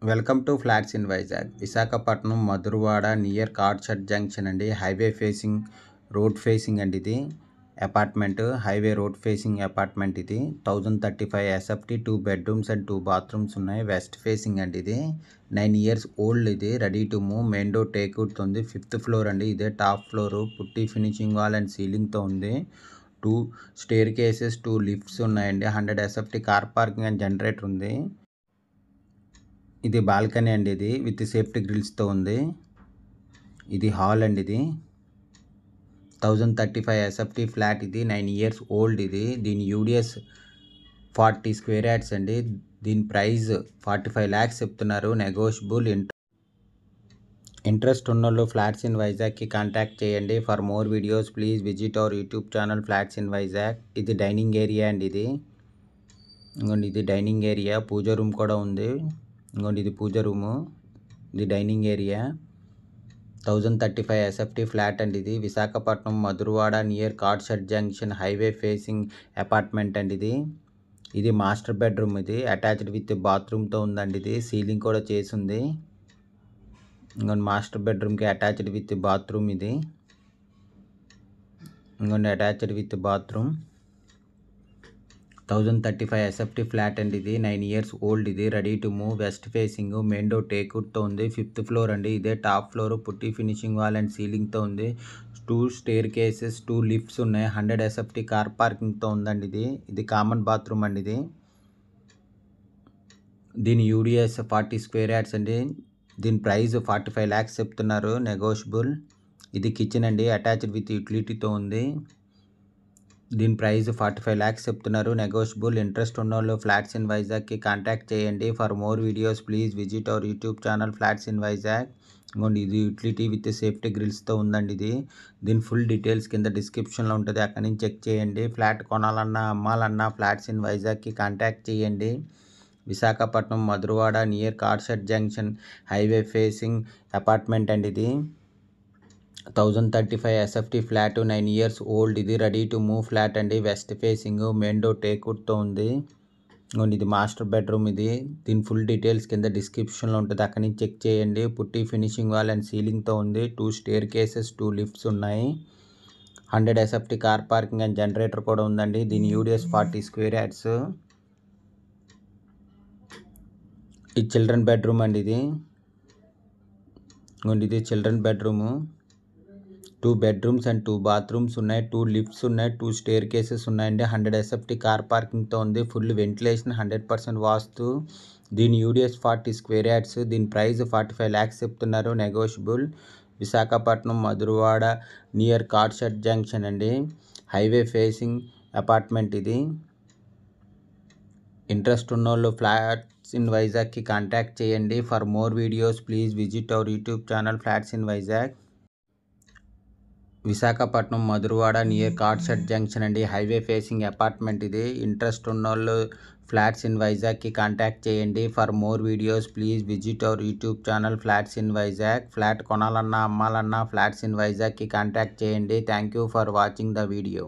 Welcome to flats in Vizag. Visakhapatnam Madhurawada near car shed junction అండి. Highway facing road facing అండి. ఇది apartment, highway road facing apartment. ఇది 1035 SFT, 2 bedrooms and 2 bathrooms ఉన్నాయి. West facing అండి. ఇది 9 years old. ఇది ready to move. Main door టేక్వుడ్తో ఉంది. 5th floor అండి. ఇదే top floor. Putty finishing wall and సీలింగ్తో ఉంది. 2 స్టేర్ కేసెస్, 2 లిఫ్ట్స్ ఉన్నాయండి. 100 SFT car parking and generator ఉంది. ఇది బాల్కనీ అండి. ఇది విత్ సేఫ్టీ గ్రిల్స్తో ఉంది. ఇది హాల్ అండి. ఇది 1035 ఎస్ఎఫ్టీ ఫ్లాట్. ఇది 9 years ఓల్డ్. ఇది దీని యూడిఎస్ 40 square yards అండి. దీని ప్రైస్ 45 lakhs చెప్తున్నారు. నెగోషియబుల్. ఇంట్రెస్ట్ ఉన్నోళ్ళు ఫ్లాట్స్ ఇన్ వైజాగ్కి కాంటాక్ట్ చేయండి. For more videos please visit our YouTube channel flats in Vizag. ఇది డైనింగ్ ఏరియా అండి. ఇది ఇంకోండి, ఇది డైనింగ్ ఏరియా. పూజ రూమ్ కూడా ఉంది. ఇంకోండి, ఇది పూజ రూము. ఇది డైనింగ్ ఏరియా. 1035 ఎస్ఎఫ్టీ ఫ్లాట్ అండి. ఇది Visakhapatnam Madhurawada near car shed junction highway facing apartment అండి. ఇది మాస్టర్ బెడ్రూమ్. ఇది అటాచ్డ్ విత్ బాత్రూమ్తో ఉందండి. ఇది సీలింగ్ కూడా చేసింది. ఇంకోండి, మాస్టర్ బెడ్రూమ్కి అటాచ్డ్ విత్ బాత్రూమ్. ఇది ఇంకోండి, attached with bathroom. 1035 SFT flat అండి. ఇది 9 years ఓల్డ్. ఇది ready to move. West facing. Main door టేక్వుడ్తో ఉంది. 5th floor అండి. ఇదే top floor. Putty finishing wall and సీలింగ్తో ఉంది. 2 స్టేర్ కేసెస్, 2 లిఫ్ట్స్ ఉన్నాయి. 100 ఎస్ఎఫ్టీ కార్ పార్కింగ్తో ఉందండి. ఇది కామన్ బాత్రూమ్ అండి. దీని యూడిఎస్ 40 square yards అండి. దీని ప్రైస్ 45 lakhs చెప్తున్నారు. నెగోషియబుల్. ఇది కిచెన్ అండి. అటాచ్డ్ విత్ యూటిలిటీతో ఉంది. దీని ప్రైస్ 45 lakhs చెప్తున్నారు. నెగోషియబుల్. ఇంట్రెస్ట్ ఉన్నోళ్ళు ఫ్లాట్స్ ఇన్ వైజాగ్కి కాంటాక్ట్ చేయండి. For more videos please visit our YouTube channel flats in Vizag. ఇంకోండి, ఇది యూటిలిటీ విత్ సేఫ్టీ గ్రిల్స్తో ఉందండి. దీని ఫుల్ డీటెయిల్స్ కింద డిస్క్రిప్షన్లో ఉంటుంది. అక్కడి నుంచి చెక్ చేయండి. ఫ్లాట్ కొనాలన్నా అమ్మాలన్నా ఫ్లాట్స్ ఇన్ వైజాగ్కి కాంటాక్ట్ చేయండి. Visakhapatnam Madhurawada near car shed junction highway facing apartment అండి. ఇది 1035 ఎస్ఎఫ్టీ ఫ్లాట్, 9 years ఓల్డ్. ఇది రెడీ టు మూవ్ ఫ్లాట్ అండి. West facing. మెయిన్ డోర్ టేక్వుడ్తో ఉంది. ఇది మాస్టర్ బెడ్రూమ్. దీని ఫుల్ డీటెయిల్స్ కింద డిస్క్రిప్షన్లో ఉంటుంది. అక్కడి నుంచి చెక్ చేయండి. పుట్టి ఫినిషింగ్ వాల్ అండ్ సీలింగ్తో ఉంది. 2 స్టేర్ కేసెస్, 2 లిఫ్ట్స్ ఉన్నాయి. 100 SFT car parking and generator కూడా ఉందండి. దీని యూడిఎస్ 40 square yards. ఇది చిల్డ్రన్ బెడ్రూమ్ అండి. ఇది children bedroom. 2 bedrooms and 2 bathrooms ఉన్నాయి. 2 లిఫ్ట్స్ ఉన్నాయి. 2 స్టేర్ కేసెస్ ఉన్నాయండి. 100 ఎస్ఎఫ్టీ కార్ పార్కింగ్తో ఉంది. ఫుల్ వెంటిలేషన్, 100% వాస్తు. దీని యూడిఎస్ 40 square yards. దీని ప్రైస్ 45 lakhs చెప్తున్నారు. Negotiable. Visakhapatnam Madhurawada near car shed junction అండి. Highway facing apartment. ఇది ఇంట్రెస్ట్ ఉన్నోళ్ళు ఫ్లాట్స్ ఇన్ వైజాగ్కి కాంటాక్ట్ చేయండి. For more videos please visit our YouTube channel flats in Vizag. Visakhapatnam Madhurawada near car shed junction అండి. Highway facing apartment. ఇది interest ఉన్నోళ్ళు ఫ్లాట్స్ ఇన్ వైజాగ్కి కాంటాక్ట్ చేయండి. For more videos please visit our YouTube channel flats in Vizag. Flat కొనాలన్నా అమ్మాలన్నా flats in వైజాగ్కి contact చేయండి. Thank you for watching the video.